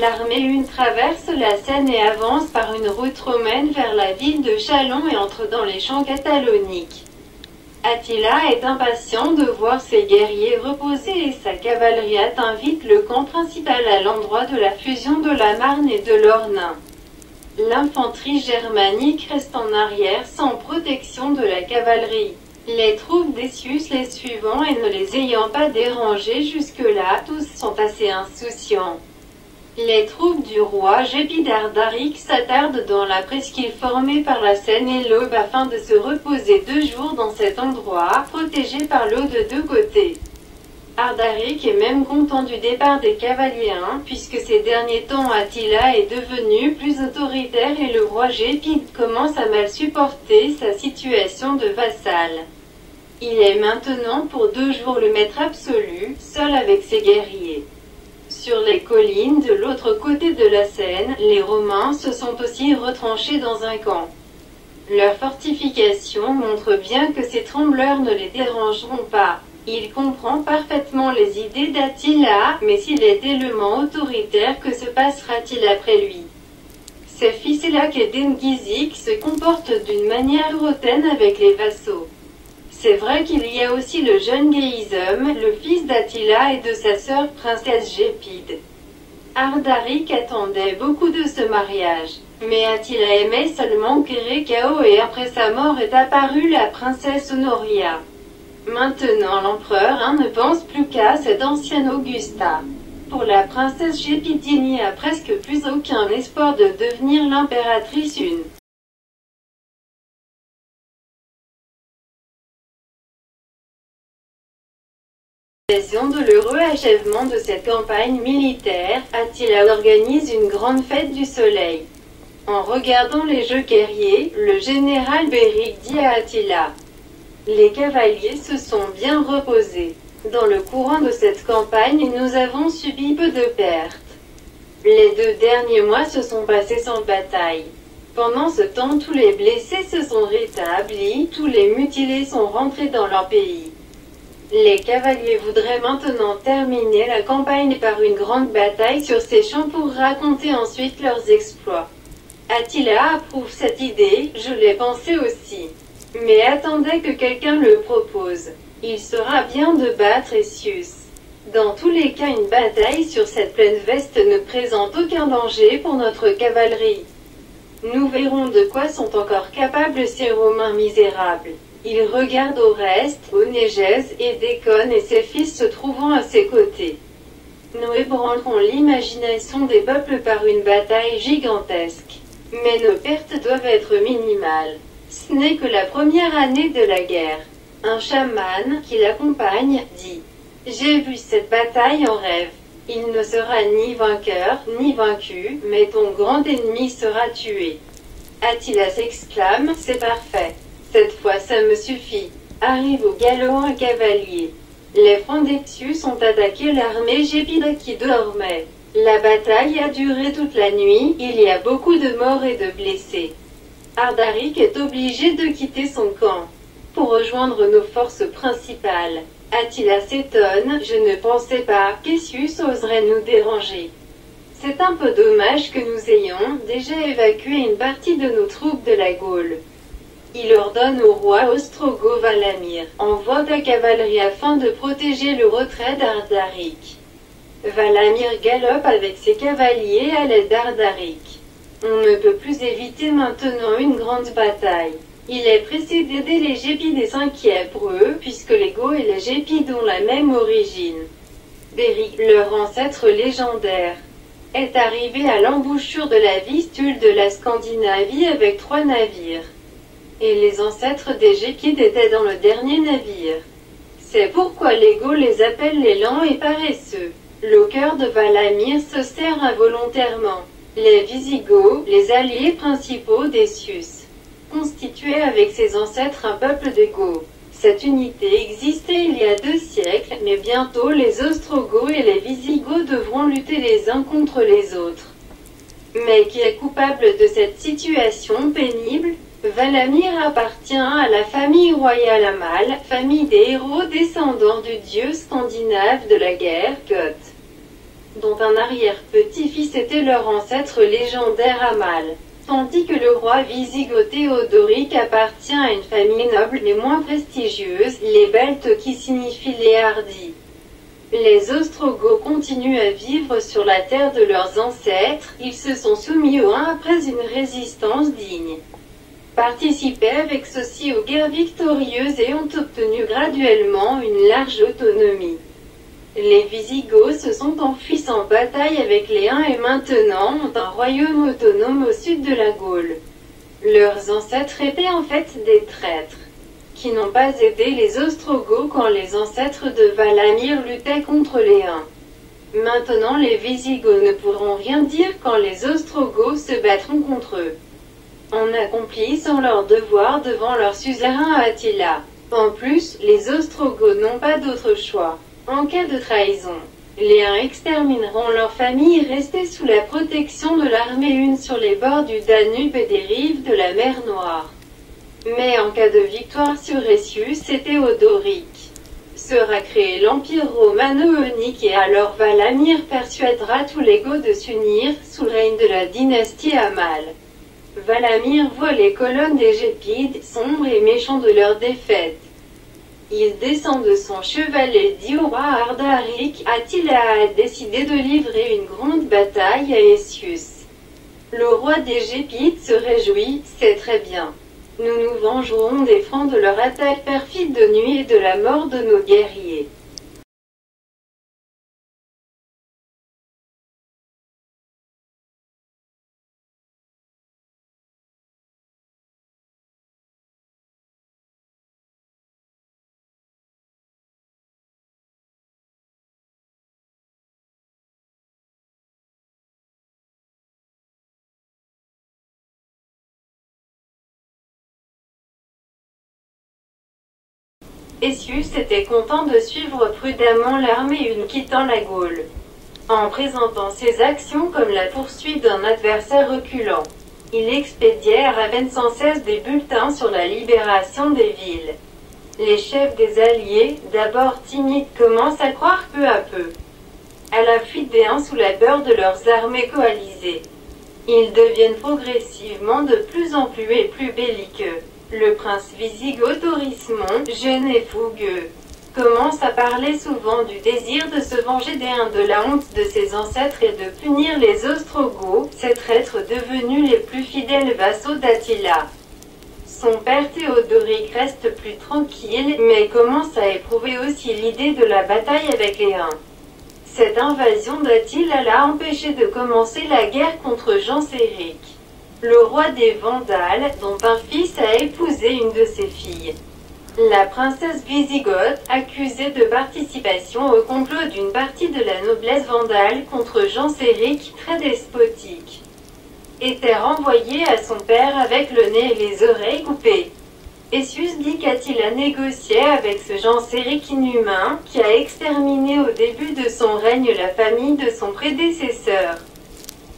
L'armée une traverse la Seine et avance par une route romaine vers la ville de Châlons et entre dans les champs cataloniques. Attila est impatient de voir ses guerriers reposer et sa cavalerie atteint vite le camp principal à l'endroit de la fusion de la Marne et de l'Ornain. L'infanterie germanique reste en arrière sans protection de la cavalerie. Les troupes Decius les suivant et ne les ayant pas dérangés jusque-là, tous sont assez insouciants. Les troupes du roi Gépide d'Ardaric s'attardent dans la presqu'île formée par la Seine et l'Aube afin de se reposer 2 jours dans cet endroit, protégé par l'eau de 2 côtés. Ardaric est même content du départ des cavaliers puisque ces derniers temps Attila est devenu plus autoritaire et le roi Gépide commence à mal supporter sa situation de vassal. Il est maintenant pour 2 jours le maître absolu, seul avec ses guerriers. Sur les collines de l'autre côté de la Seine, les Romains se sont aussi retranchés dans un camp. Leur fortification montre bien que ces trembleurs ne les dérangeront pas. Il comprend parfaitement les idées d'Attila, mais s'il est tellement autoritaire, que se passera-t-il après lui? Ses fils Elac et Dengizik se comportent d'une manière hautaine avec les vassaux. C'est vrai qu'il y a aussi le jeune Géisum, le fils d'Attila et de sa sœur princesse Gépide. Ardaric attendait beaucoup de ce mariage. Mais Attila aimait seulement Kérékao et après sa mort est apparue la princesse Honoria. Maintenant l'empereur ne pense plus qu'à cette ancienne Augusta. Pour la princesse Gépide il n'y a presque plus aucun espoir de devenir l'impératrice une. À l'occasion de l'heureux achèvement de cette campagne militaire, Attila organise une grande fête du soleil. En regardant les jeux guerriers, le général Béric dit à Attila: les cavaliers se sont bien reposés. Dans le courant de cette campagne, nous avons subi peu de pertes. Les 2 derniers mois se sont passés sans bataille. Pendant ce temps, tous les blessés se sont rétablis, tous les mutilés sont rentrés dans leur pays. Les cavaliers voudraient maintenant terminer la campagne par une grande bataille sur ces champs pour raconter ensuite leurs exploits. Attila approuve cette idée, je l'ai pensé aussi. Mais attendez que quelqu'un le propose. Il sera bien de battre Essius. Dans tous les cas, une bataille sur cette plaine veste ne présente aucun danger pour notre cavalerie. Nous verrons de quoi sont encore capables ces Romains misérables. Il regarde au reste, Onégèse et Décone et ses fils se trouvant à ses côtés. Nous ébranlerons l'imagination des peuples par une bataille gigantesque. Mais nos pertes doivent être minimales. Ce n'est que la première année de la guerre. Un chaman, qui l'accompagne, dit: j'ai vu cette bataille en rêve. Il ne sera ni vainqueur, ni vaincu, mais ton grand ennemi sera tué. Attila s'exclame: c'est parfait. Cette fois ça me suffit. Arrive au galop un cavalier. Les Frondetius ont attaqué l'armée Gépide qui dormait. La bataille a duré toute la nuit, il y a beaucoup de morts et de blessés. Ardaric est obligé de quitter son camp pour rejoindre nos forces principales. Attila s'étonne: je ne pensais pas qu'Essius oserait nous déranger. C'est un peu dommage que nous ayons déjà évacué une partie de nos troupes de la Gaule. Il ordonne au roi Ostrogo Valamir: envoie ta cavalerie afin de protéger le retrait d'Ardaric. Valamir galope avec ses cavaliers à l'aide d'Ardaric. On ne peut plus éviter maintenant une grande bataille. Il est pressé d'aider les Gépides et s'inquiète pour eux, puisque les Goths et les Gépides ont la même origine. Béric, leur ancêtre légendaire, est arrivé à l'embouchure de la Vistule de la Scandinavie avec 3 navires. Et les ancêtres des Gépides étaient dans le dernier navire. C'est pourquoi les Goths les appellent les lents et paresseux. Le cœur de Valamir se serre involontairement. Les Visigoths, les alliés principaux d'Essius, constituaient avec ses ancêtres un peuple de Goths. Cette unité existait il y a 2 siècles, mais bientôt les Ostrogoths et les Visigoths devront lutter les uns contre les autres. Mais qui est coupable de cette situation pénible? Valamir appartient à la famille royale Amal, famille des héros descendants du dieu scandinave de la guerre, Goth. dont un arrière-petit-fils était leur ancêtre légendaire Amal. Tandis que le roi wisigoth Théodoric appartient à une famille noble mais moins prestigieuse, les Beltes qui signifient les hardis. Les Ostrogoths continuent à vivre sur la terre de leurs ancêtres, ils se sont soumis aux Huns après une résistance digne. Participaient avec ceux-ci aux guerres victorieuses et ont obtenu graduellement une large autonomie. Les Wisigoths se sont enfuis sans bataille avec les Huns et maintenant ont un royaume autonome au sud de la Gaule. Leurs ancêtres étaient en fait des traîtres, qui n'ont pas aidé les Ostrogoths quand les ancêtres de Valamir luttaient contre les Huns. Maintenant les Wisigoths ne pourront rien dire quand les Ostrogoths se battront contre eux, en accomplissant leur devoir devant leur suzerain Attila. En plus, les Ostrogoths n'ont pas d'autre choix. En cas de trahison, les Huns extermineront leur famille restée sous la protection de l'armée une sur les bords du Danube et des rives de la mer Noire. Mais en cas de victoire sur Essius et Théodoric, sera créé l'Empire romano-eunique et alors Valamir persuadera tous les Goths de s'unir sous le règne de la dynastie Amal. Valamir voit les colonnes des Gépides, sombres et méchants de leur défaite. Il descend de son cheval et dit au roi Ardaric, Attila a décidé de livrer une grande bataille à Essius. Le roi des Gépides se réjouit, c'est très bien. Nous nous vengerons des Francs de leur attaque perfide de nuit et de la mort de nos guerriers. Essius était content de suivre prudemment l'armée une quittant la Gaule, en présentant ses actions comme la poursuite d'un adversaire reculant. Il expédiait à Ravenne sans cesse des bulletins sur la libération des villes. Les chefs des alliés, d'abord timides, commencent à croire peu à peu à la fuite des Huns sous la peur de leurs armées coalisées. Ils deviennent progressivement de plus en plus et plus belliqueux. Le prince wisigoth Torismond, jeune et fougueux, commence à parler souvent du désir de se venger des Huns, de la honte de ses ancêtres et de punir les Ostrogoths, ces traîtres devenus les plus fidèles vassaux d'Attila. Son père Théodoric reste plus tranquille, mais commence à éprouver aussi l'idée de la bataille avec les Huns. Cette invasion d'Attila l'a empêché de commencer la guerre contre Genséric, le roi des Vandales, dont un fils a épousé une de ses filles. La princesse Wisigothe, accusée de participation au complot d'une partie de la noblesse vandale contre Genséric, très despotique, était renvoyée à son père avec le nez et les oreilles coupées. Essius dit qu'Attila négociait avec ce Genséric inhumain, qui a exterminé au début de son règne la famille de son prédécesseur,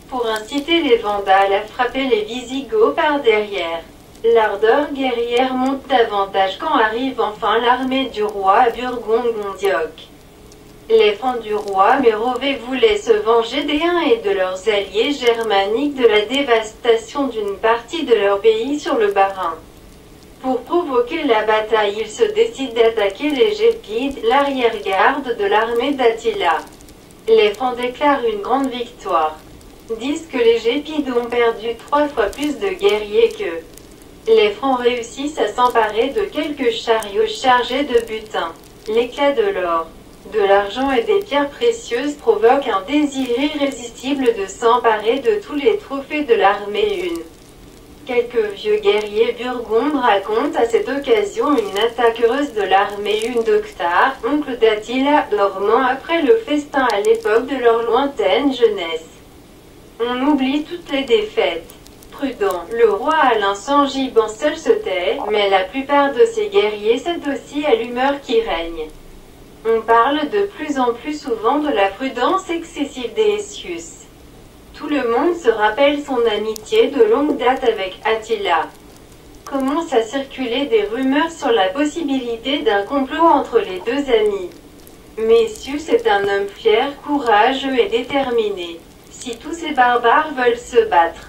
pour inciter les Vandales à frapper les Wisigoths par derrière. L'ardeur guerrière monte davantage quand arrive enfin l'armée du roi Burgonde-Gondioc. Les Francs du roi Mérové voulaient se venger des Huns et de leurs alliés germaniques de la dévastation d'une partie de leur pays sur le Bas-Rhin. Pour provoquer la bataille, ils se décident d'attaquer les Gépides, l'arrière-garde de l'armée d'Attila. Les Francs déclarent une grande victoire, disent que les Gépides ont perdu 3 fois plus de guerriers qu'eux. Les Francs réussissent à s'emparer de quelques chariots chargés de butin. L'éclat de l'or, de l'argent et des pierres précieuses provoque un désir irrésistible de s'emparer de tous les trophées de l'armée une. Quelques vieux guerriers burgondes racontent à cette occasion une attaque heureuse de l'armée une d'Octar, oncle d'Attila, dormant après le festin à l'époque de leur lointaine jeunesse. On oublie toutes les défaites. Prudent, le roi Alain Sangiban seul se tait, mais la plupart de ses guerriers cèdent aussi à l'humeur qui règne. On parle de plus en plus souvent de la prudence excessive d'Essius. Tout le monde se rappelle son amitié de longue date avec Attila. Commencent à circuler des rumeurs sur la possibilité d'un complot entre les deux amis. Messius est un homme fier, courageux et déterminé. Si tous ces barbares veulent se battre,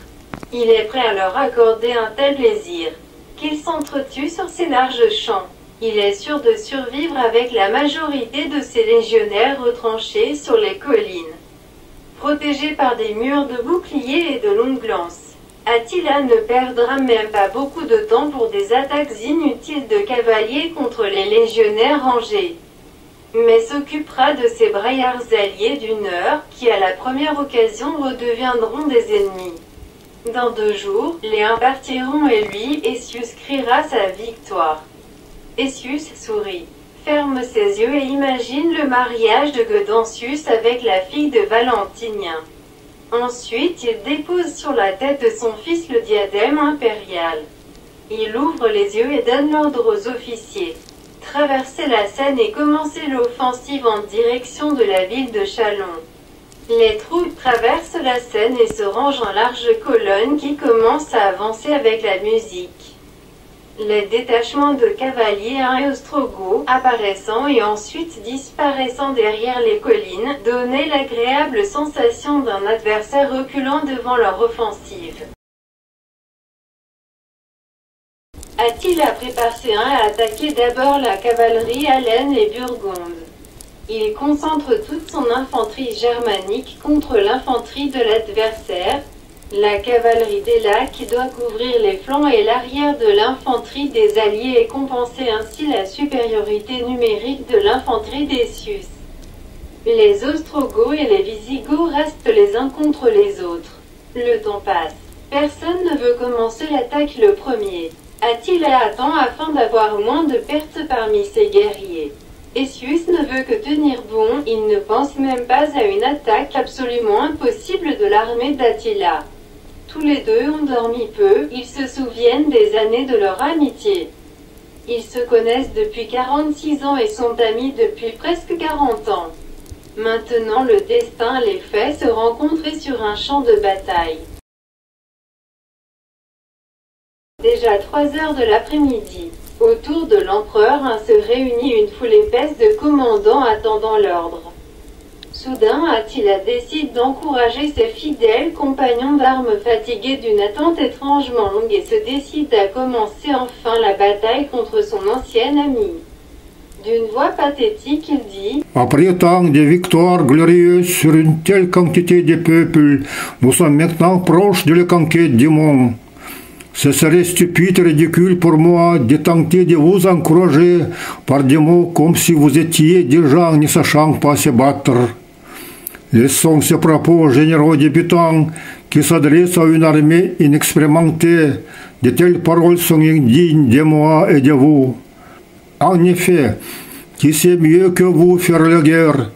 il est prêt à leur accorder un tel plaisir qu'ils s'entretuent sur ces larges champs. Il est sûr de survivre avec la majorité de ses légionnaires retranchés sur les collines, protégés par des murs de boucliers et de longues lances. Attila ne perdra même pas beaucoup de temps pour des attaques inutiles de cavaliers contre les légionnaires rangés, mais s'occupera de ces braillards alliés d'une heure, qui à la première occasion redeviendront des ennemis. Dans 2 jours, les uns partiront et lui, Essius, criera sa victoire. Essius sourit, ferme ses yeux et imagine le mariage de Gudensius avec la fille de Valentinien. Ensuite, il dépose sur la tête de son fils le diadème impérial. Il ouvre les yeux et donne l'ordre aux officiers. Traverser la Seine et commencer l'offensive en direction de la ville de Châlons. Les troupes traversent la Seine et se rangent en larges colonnes qui commencent à avancer avec la musique. Les détachements de cavaliers et ostrogoths apparaissant et ensuite disparaissant derrière les collines donnaient l'agréable sensation d'un adversaire reculant devant leur offensive. Attila prépare ses reins à attaquer d'abord la cavalerie allemande et burgonde. Il concentre toute son infanterie germanique contre l'infanterie de l'adversaire. La cavalerie des lacs doit couvrir les flancs et l'arrière de l'infanterie des alliés et compenser ainsi la supériorité numérique de l'infanterie d'Essius. Les Ostrogoths et les Visigoths restent les uns contre les autres. Le temps passe. Personne ne veut commencer l'attaque le premier. Attila attend afin d'avoir moins de pertes parmi ses guerriers. Essius ne veut que tenir bon, il ne pense même pas à une attaque absolument impossible de l'armée d'Attila. Tous les deux ont dormi peu, ils se souviennent des années de leur amitié. Ils se connaissent depuis 46 ans et sont amis depuis presque 40 ans. Maintenant le destin les fait se rencontrer sur un champ de bataille. Déjà 3 heures de l'après-midi. Autour de l'empereur se réunit une foule épaisse de commandants attendant l'ordre. Soudain, Attila décide d'encourager ses fidèles compagnons d'armes fatigués d'une attente étrangement longue et se décide à commencer enfin la bataille contre son ancien ami. D'une voix pathétique, il dit « Après tant de victoires glorieuses sur une telle quantité de peuples, nous sommes maintenant proches de la conquête du monde. Ce serait stupide et ridicule pour moi de tenter de vous encourager par des mots comme si vous étiez des gens ne sachant pas se battre. Laissons ce propos aux généraux débutants qui s'adressent à une armée inexpérimentée. De telles paroles sont indignes de moi et de vous. En effet, qui sait mieux que vous faire la guerre?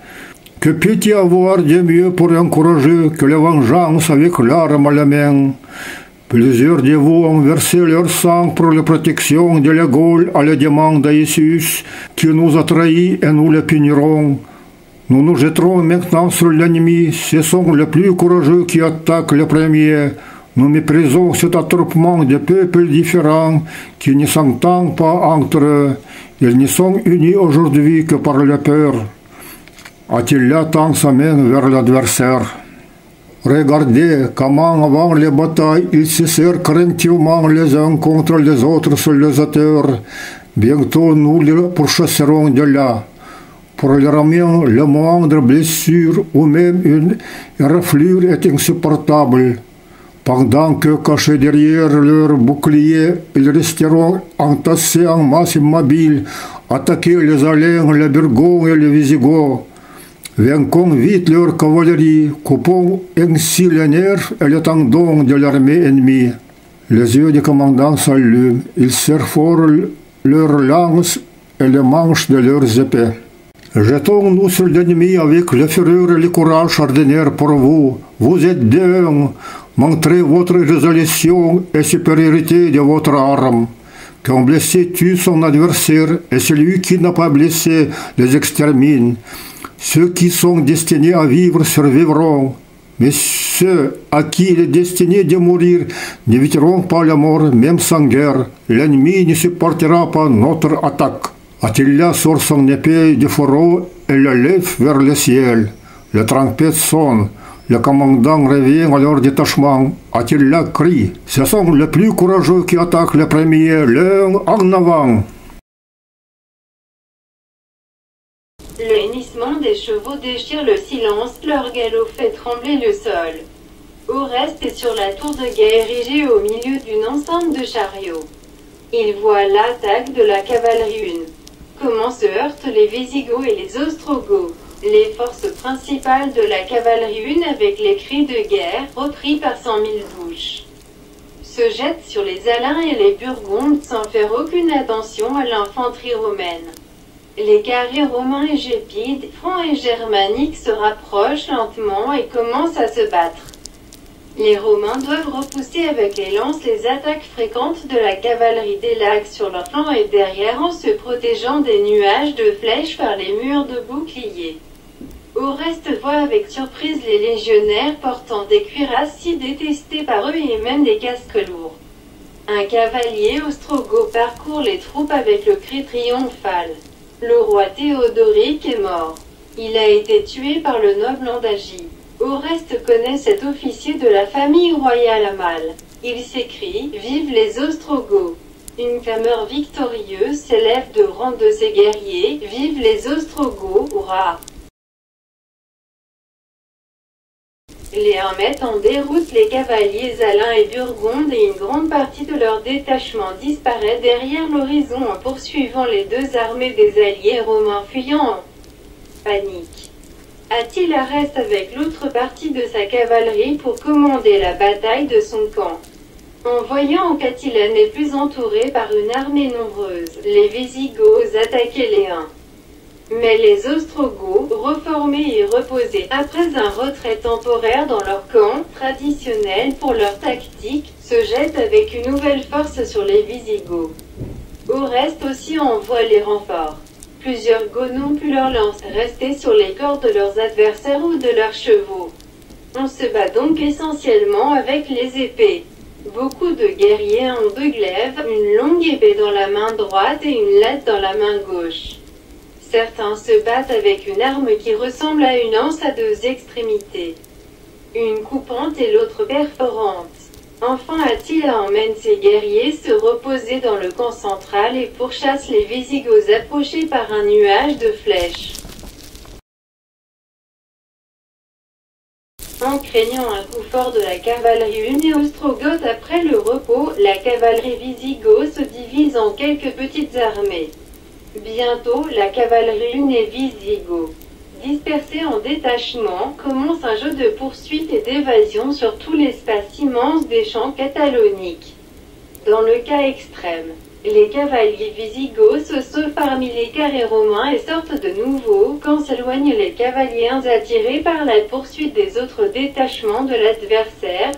Que peut-il y avoir de mieux pour encourager que la vengeance avec l'arme à la main? Plusieurs de vous ont versé leur sang pour la protection de la Gaule à la demande d'Essius, qui nous a trahis et nous le punirons. Nous nous jetterons maintenant sur l'ennemi, ce sont les plus courageux qui attaquent le premier. Nous méprisons cet attroupement de peuples différents qui ne s'entendent pas entre eux. Ils ne sont unis aujourd'hui que par la peur. Attila tend sa main vers l'adversaire. Regardez comment avant les batailles, ils se serrent craintivement les uns contre les autres sur les hauteurs. Bientôt nous les pourchasserons de là. Pour leur amener la moindre blessure ou même une éraflure est insupportable. Pendant que, cachés derrière leur bouclier, ils resteront entassés en masse immobile, attaquer les Alains, les Burgondes et les Visigoths. Vainquons vite leur cavalerie, coupons ainsi les nerfs et les tendons de l'armée ennemie. Les yeux du commandant s'allument, ils serrent fort leurs lances et les manches de leurs épées. Jetons-nous sur l'ennemi avec la fureur et le courage ordinaire pour vous. Vous êtes d'un, montrez votre résolution et supériorité de votre arme. Qu'un blessé tue son adversaire et celui qui n'a pas blessé les extermine. Ceux qui sont destinés à vivre survivront, mais ceux à qui il est destiné de mourir n'éviteront pas la mort, même sans guerre. L'ennemi ne supportera pas notre attaque. Attila sort son épée de fourreau et le lève vers le ciel. La trompette sonne. Le commandant revient à leur détachement. Attila crie. Ce sont les plus courageux qui attaquent le premier. L'un en avant. Le hennissement des chevaux déchire le silence, leur galop fait trembler le sol. Oreste est sur la tour de guerre érigée au milieu d'une enceinte de chariots. Il voit l'attaque de la cavalerie une. Comment se heurtent les Visigoths et les Ostrogoths. Les forces principales de la cavalerie une avec les cris de guerre, repris par 100 000 bouches, se jettent sur les Alains et les Burgondes sans faire aucune attention à l'infanterie romaine. Les carrés romains et gépides, francs et germaniques se rapprochent lentement et commencent à se battre. Les Romains doivent repousser avec les lances les attaques fréquentes de la cavalerie des lacs sur leur flanc et derrière en se protégeant des nuages de flèches par les murs de boucliers. Oreste voit avec surprise les légionnaires portant des cuirasses si détestées par eux et même des casques lourds. Un cavalier ostrogoth parcourt les troupes avec le cri triomphal. Le roi Théodoric est mort. Il a été tué par le noble Andagie. Oreste connaît cet officier de la famille royale à mal. Il s'écrie « Vive les Ostrogoths !» Une clameur victorieuse s'élève de rang de ses guerriers « Vive les Ostrogoths, hurrah !» Les Huns mettent en déroute les cavaliers Alains et Burgondes et une grande partie de leur détachement disparaît derrière l'horizon en poursuivant les deux armées des alliés romains fuyant en panique. Attila reste avec l'autre partie de sa cavalerie pour commander la bataille de son camp. En voyant qu'Attila n'est plus entouré par une armée nombreuse, les Visigoths attaquaient les Huns. Mais les Ostrogoths, reformés et reposés après un retrait temporaire dans leur camp, traditionnel pour leur tactique, se jettent avec une nouvelle force sur les Visigoths. Oreste aussi envoie les renforts. Plusieurs Goths n'ont pu leur lance rester sur les corps de leurs adversaires ou de leurs chevaux. On se bat donc essentiellement avec les épées. Beaucoup de guerriers ont deux glaives, une longue épée dans la main droite et une latte dans la main gauche. Certains se battent avec une arme qui ressemble à une anse à deux extrémités. Une coupante et l'autre perforante. Enfin Attila emmène ses guerriers se reposer dans le camp central et pourchasse les Visigoths approchés par un nuage de flèches. En craignant un coup fort de la cavalerie une et ostrogoth après le repos, la cavalerie Visigoth se divise en quelques petites armées. Bientôt, la cavalerie une et Visigoth, dispersés en détachements, commence un jeu de poursuite et d'évasion sur tout l'espace immense des champs cataloniques. Dans le cas extrême, les cavaliers Visigoths se sauvent parmi les carrés romains et sortent de nouveau quand s'éloignent les cavaliers attirés par la poursuite des autres détachements de l'adversaire.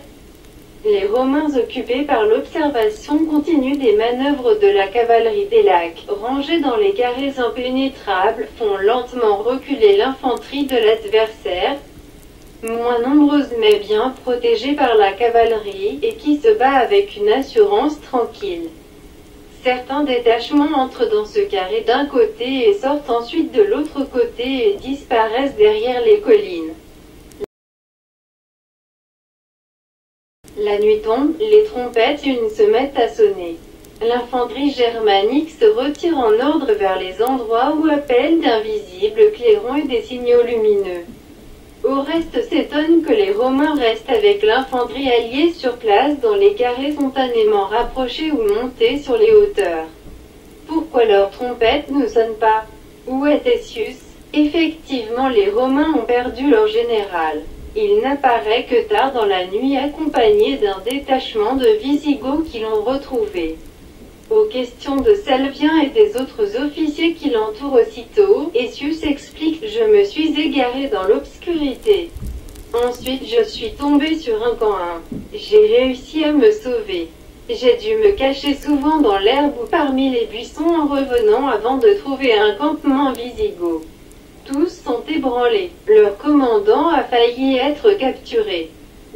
Les Romains occupés par l'observation continue des manœuvres de la cavalerie des lacs, rangés dans les carrés impénétrables, font lentement reculer l'infanterie de l'adversaire, moins nombreuse mais bien protégée par la cavalerie, et qui se bat avec une assurance tranquille. Certains détachements entrent dans ce carré d'un côté et sortent ensuite de l'autre côté et disparaissent derrière les collines. La nuit tombe, les trompettes une se mettent à sonner. L'infanterie germanique se retire en ordre vers les endroits où appellent d'invisibles clairons et des signaux lumineux. Oreste s'étonne que les Romains restent avec l'infanterie alliée sur place dans les carrés spontanément rapprochés ou montés sur les hauteurs. Pourquoi leurs trompettes ne sonnent pas? Où est Tessius? Effectivement, les Romains ont perdu leur général. Il n'apparaît que tard dans la nuit accompagné d'un détachement de Visigoths qui l'ont retrouvé. Aux questions de Salvien et des autres officiers qui l'entourent aussitôt, Essius explique « Je me suis égaré dans l'obscurité. Ensuite je suis tombé sur un camp. J'ai réussi à me sauver. J'ai dû me cacher souvent dans l'herbe ou parmi les buissons en revenant avant de trouver un campement Visigoth. Tous sont ébranlés. Leur commandant a failli être capturé. »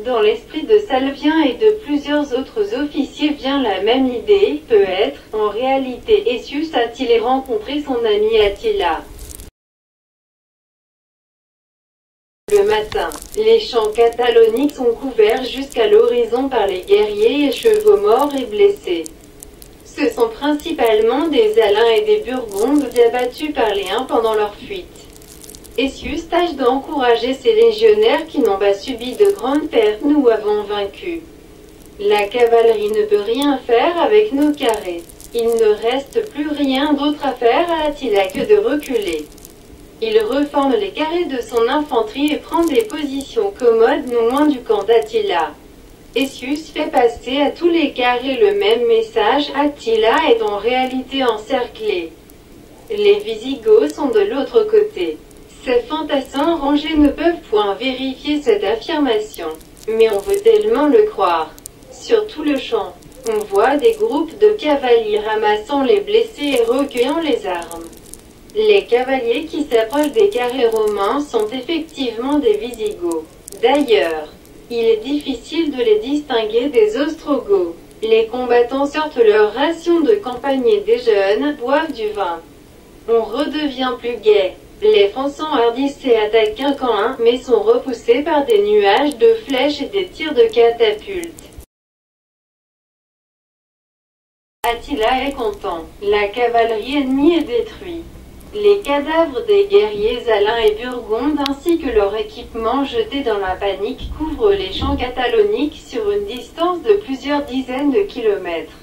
Dans l'esprit de Salvien et de plusieurs autres officiers vient la même idée, peut-être, en réalité Essius a-t-il rencontré son ami Attila. Le matin, les champs cataloniques sont couverts jusqu'à l'horizon par les guerriers et chevaux morts et blessés. Ce sont principalement des Alains et des Burgondes abattus par les Huns pendant leur fuite. Essius tâche d'encourager ces légionnaires qui n'ont pas subi de grandes pertes. Nous avons vaincu. La cavalerie ne peut rien faire avec nos carrés. Il ne reste plus rien d'autre à faire à Attila que de reculer. Il reforme les carrés de son infanterie et prend des positions commodes non loin du camp d'Attila. Essius fait passer à tous les carrés le même message: Attila est en réalité encerclé. Les Visigoths sont de l'autre côté. Ces fantassins rangés ne peuvent point vérifier cette affirmation, mais on veut tellement le croire. Sur tout le champ, on voit des groupes de cavaliers ramassant les blessés et recueillant les armes. Les cavaliers qui s'approchent des carrés romains sont effectivement des Visigoths. D'ailleurs, il est difficile de les distinguer des Ostrogoths. Les combattants sortent leur ration de campagne et déjeunent, boivent du vin. On redevient plus gai. Les Francs s'enhardissent et attaquent Quincamp, mais sont repoussés par des nuages de flèches et des tirs de catapultes. Attila est content. La cavalerie ennemie est détruite. Les cadavres des guerriers Alains et Burgondes ainsi que leur équipement jeté dans la panique couvrent les champs cataloniques sur une distance de plusieurs dizaines de kilomètres.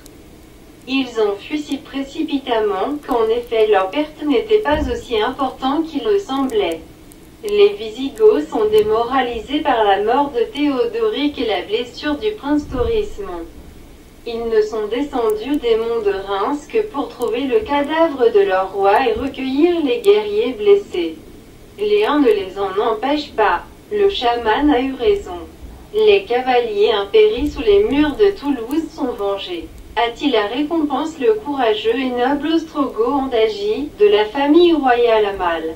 Ils ont fui si précipitamment qu'en effet leurs pertes n'étaient pas aussi importantes qu'il le semblait. Les Visigoths sont démoralisés par la mort de Théodoric et la blessure du prince Torismond. Ils ne sont descendus des monts de Reims que pour trouver le cadavre de leur roi et recueillir les guerriers blessés. Les Huns ne les en empêchent pas. Le chaman a eu raison. Les cavaliers impéris sous les murs de Toulouse sont vengés. Attila récompense le courageux et noble Ostrogoth Andagi, de la famille royale Amal.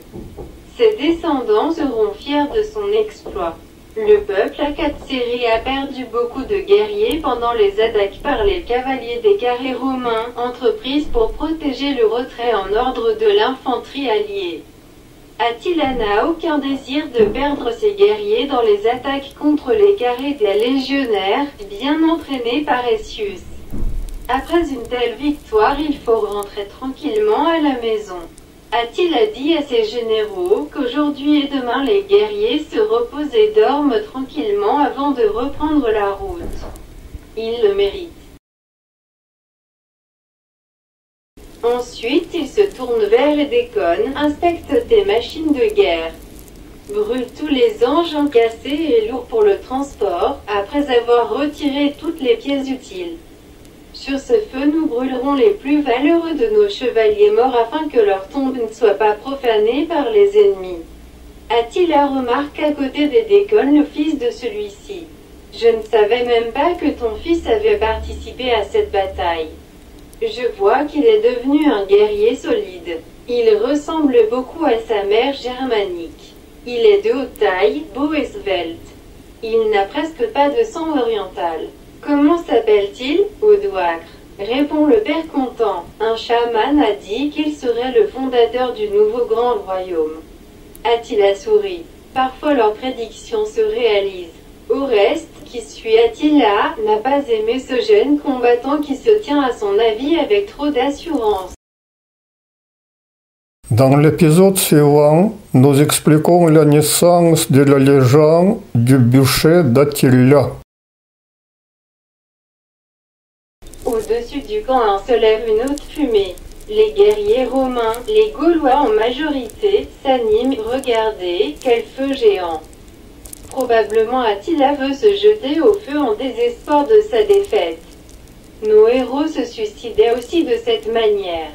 Ses descendants seront fiers de son exploit. Le peuple Akatseri a perdu beaucoup de guerriers pendant les attaques par les cavaliers des carrés romains, entreprises pour protéger le retrait en ordre de l'infanterie alliée. Attila n'a aucun désir de perdre ses guerriers dans les attaques contre les carrés des légionnaires, bien entraînés par Essius. Après une telle victoire, il faut rentrer tranquillement à la maison. Attila dit à ses généraux qu'aujourd'hui et demain les guerriers se reposent et dorment tranquillement avant de reprendre la route. Ils le méritent. Ensuite, il se tourne vers les déconnes, inspecte des machines de guerre, brûle tous les engins cassés et lourds pour le transport, après avoir retiré toutes les pièces utiles. Sur ce feu, nous brûlerons les plus valeureux de nos chevaliers morts afin que leur tombe ne soit pas profanée par les ennemis. Attila remarque à côté des déconnes le fils de celui-ci. Je ne savais même pas que ton fils avait participé à cette bataille. Je vois qu'il est devenu un guerrier solide. Il ressemble beaucoup à sa mère germanique. Il est de haute taille, beau et svelte. Il n'a presque pas de sang oriental. Comment s'appelle-t-il? Odoacre, répond le père content. Un chaman a dit qu'il serait le fondateur du nouveau grand royaume. Attila sourit. Parfois leurs prédictions se réalisent. Oreste, qui suit Attila, n'a pas aimé ce jeune combattant qui se tient à son avis avec trop d'assurance. Dans l'épisode suivant, nous expliquons la naissance de la légende du bûcher d'Attila. Au-dessus du camp se lève une haute fumée. Les guerriers romains, les Gaulois en majorité, s'animent. Regardez, quel feu géant! Probablement Attila veut se jeter au feu en désespoir de sa défaite. Nos héros se suicidaient aussi de cette manière.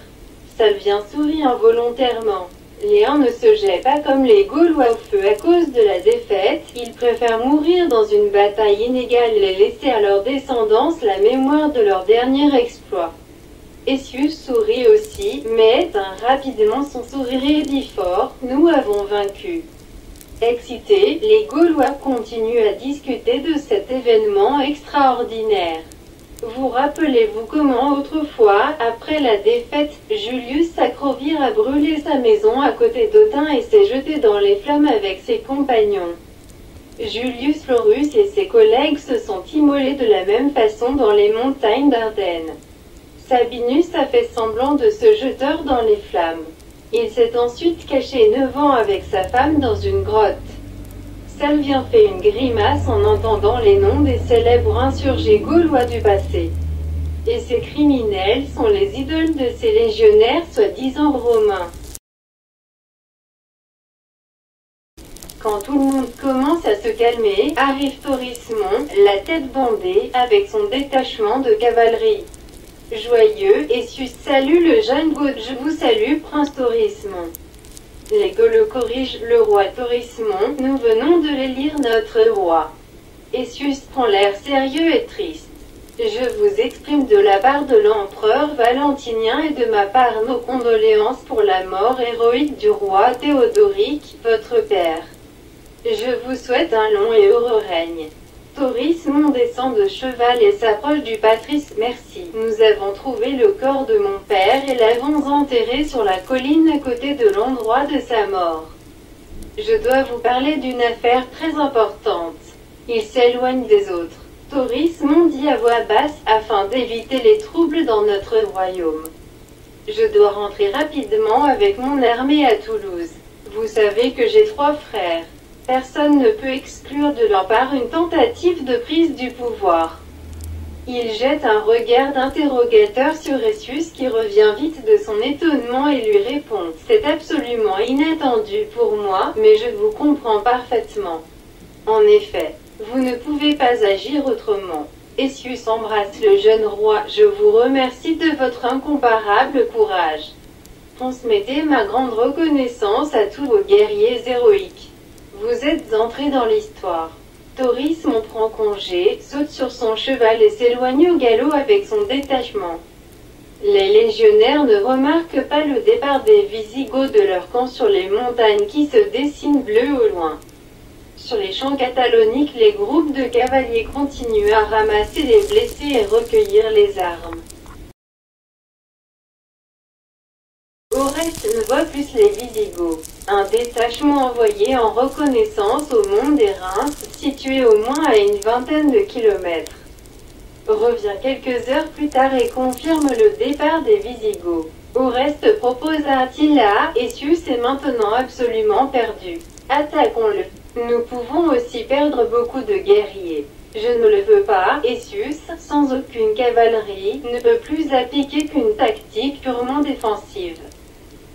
Salvien sourit involontairement. Les Huns ne se jettent pas comme les Gaulois au feu à cause de la défaite, ils préfèrent mourir dans une bataille inégale et laisser à leur descendance la mémoire de leur dernier exploit. Essius sourit aussi, mais éteint rapidement son sourire et dit fort, « Nous avons vaincu ». Excités, les Gaulois continuent à discuter de cet événement extraordinaire. Vous rappelez-vous comment autrefois, après la défaite, Julius Sacrovir a brûlé sa maison à côté d'Autun et s'est jeté dans les flammes avec ses compagnons. Julius Florus et ses collègues se sont immolés de la même façon dans les montagnes d'Ardennes. Sabinus a fait semblant de se jeter dans les flammes. Il s'est ensuite caché 9 ans avec sa femme dans une grotte. Salvien fait une grimace en entendant les noms des célèbres insurgés gaulois du passé. Et ces criminels sont les idoles de ces légionnaires soi-disant romains. Quand tout le monde commence à se calmer, arrive Torismond, la tête bandée, avec son détachement de cavalerie. Joyeux, Essius salue le jeune Gaud. Je vous salue, prince Torismond. Les Gaulois corrigent le roi Torismond. Nous venons de l'élire notre roi. Essius prend l'air sérieux et triste. Je vous exprime de la part de l'empereur Valentinien et de ma part nos condoléances pour la mort héroïque du roi Théodoric, votre père. Je vous souhaite un long et heureux règne. Torismond descend de cheval et s'approche du patrice. Merci. Nous avons trouvé le corps de mon père et l'avons enterré sur la colline à côté de l'endroit de sa mort. Je dois vous parler d'une affaire très importante. Il s'éloigne des autres. Torismond dit à voix basse afin d'éviter les troubles dans notre royaume. Je dois rentrer rapidement avec mon armée à Toulouse. Vous savez que j'ai 3 frères. Personne ne peut exclure de leur part une tentative de prise du pouvoir. Il jette un regard d'interrogateur sur Essius qui revient vite de son étonnement et lui répond « C'est absolument inattendu pour moi, mais je vous comprends parfaitement. En effet, vous ne pouvez pas agir autrement. » Essius embrasse le jeune roi. « Je vous remercie de votre incomparable courage. Transmettez ma grande reconnaissance à tous vos guerriers héroïques. Vous êtes entrés dans l'histoire. » Torismond prend congé, saute sur son cheval et s'éloigne au galop avec son détachement. Les légionnaires ne remarquent pas le départ des Visigoths de leur camp sur les montagnes qui se dessinent bleues au loin. Sur les champs cataloniques, les groupes de cavaliers continuent à ramasser les blessés et recueillir les armes. Oreste ne voit plus les Visigoths. Un détachement envoyé en reconnaissance au mont des Reims, situé au moins à une vingtaine de kilomètres, revient quelques heures plus tard et confirme le départ des Visigoths. Oreste propose à Attila, Essius est maintenant absolument perdu. Attaquons-le. Nous pouvons aussi perdre beaucoup de guerriers. Je ne le veux pas. Essius, sans aucune cavalerie, ne peut plus appliquer qu'une tactique purement défensive.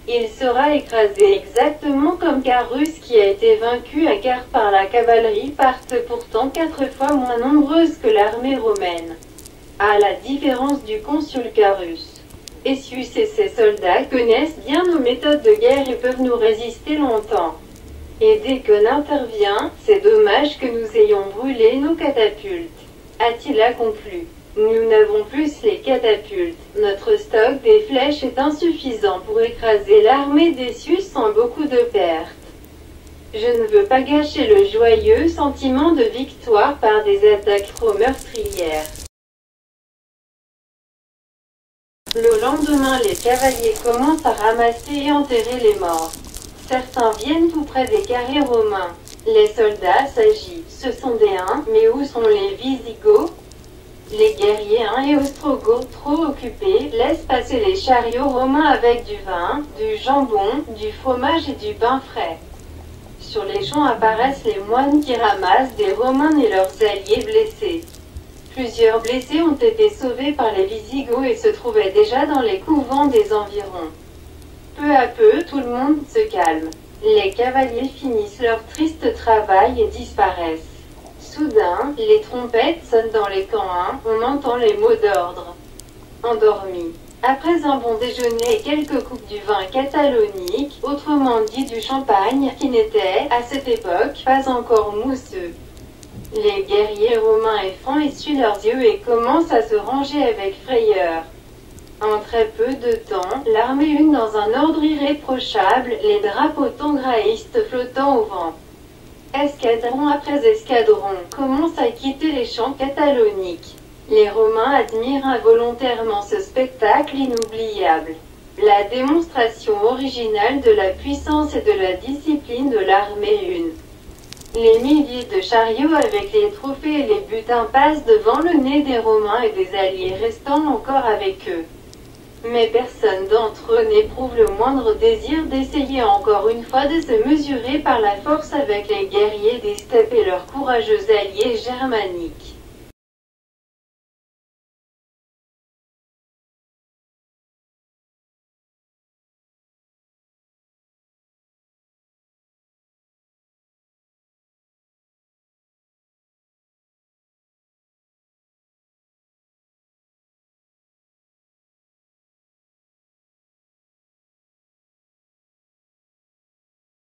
Il sera écrasé exactement comme Carus qui a été vaincu à Car par la cavalerie partent pourtant 4 fois moins nombreuses que l'armée romaine. À la différence du consul Carus. Essius et ses soldats connaissent bien nos méthodes de guerre et peuvent nous résister longtemps. Et dès que n'intervient, c'est dommage que nous ayons brûlé nos catapultes. Attila conclut. Nous n'avons plus les catapultes. Notre stock des flèches est insuffisant pour écraser l'armée d'Essius sans beaucoup de pertes. Je ne veux pas gâcher le joyeux sentiment de victoire par des attaques trop meurtrières. Le lendemain, les cavaliers commencent à ramasser et enterrer les morts. Certains viennent tout près des carrés romains. Les soldats s'agitent. Ce sont des Huns, mais où sont les Visigoths? Les guerriers Huns et Ostrogoths, trop occupés, laissent passer les chariots romains avec du vin, du jambon, du fromage et du pain frais. Sur les champs apparaissent les moines qui ramassent des Romains et leurs alliés blessés. Plusieurs blessés ont été sauvés par les Visigoths et se trouvaient déjà dans les couvents des environs. Peu à peu, tout le monde se calme. Les cavaliers finissent leur triste travail et disparaissent. Soudain, les trompettes sonnent dans les camps Huns, on entend les mots d'ordre. Endormi. Après un bon déjeuner et quelques coupes du vin catalonique, autrement dit du champagne, qui n'était, à cette époque, pas encore mousseux. Les guerriers romains et francs essuient leurs yeux et commencent à se ranger avec frayeur. En très peu de temps, l'armée une dans un ordre irréprochable, les drapeaux tongraïstes flottant au vent. Escadron après escadron commence à quitter les champs cataloniques. Les Romains admirent involontairement ce spectacle inoubliable. La démonstration originale de la puissance et de la discipline de l'armée une. Les milliers de chariots avec les trophées et les butins passent devant le nez des Romains et des alliés restant encore avec eux. Mais personne d'entre eux n'éprouve le moindre désir d'essayer encore une fois de se mesurer par la force avec les guerriers des steppes et leurs courageux alliés germaniques.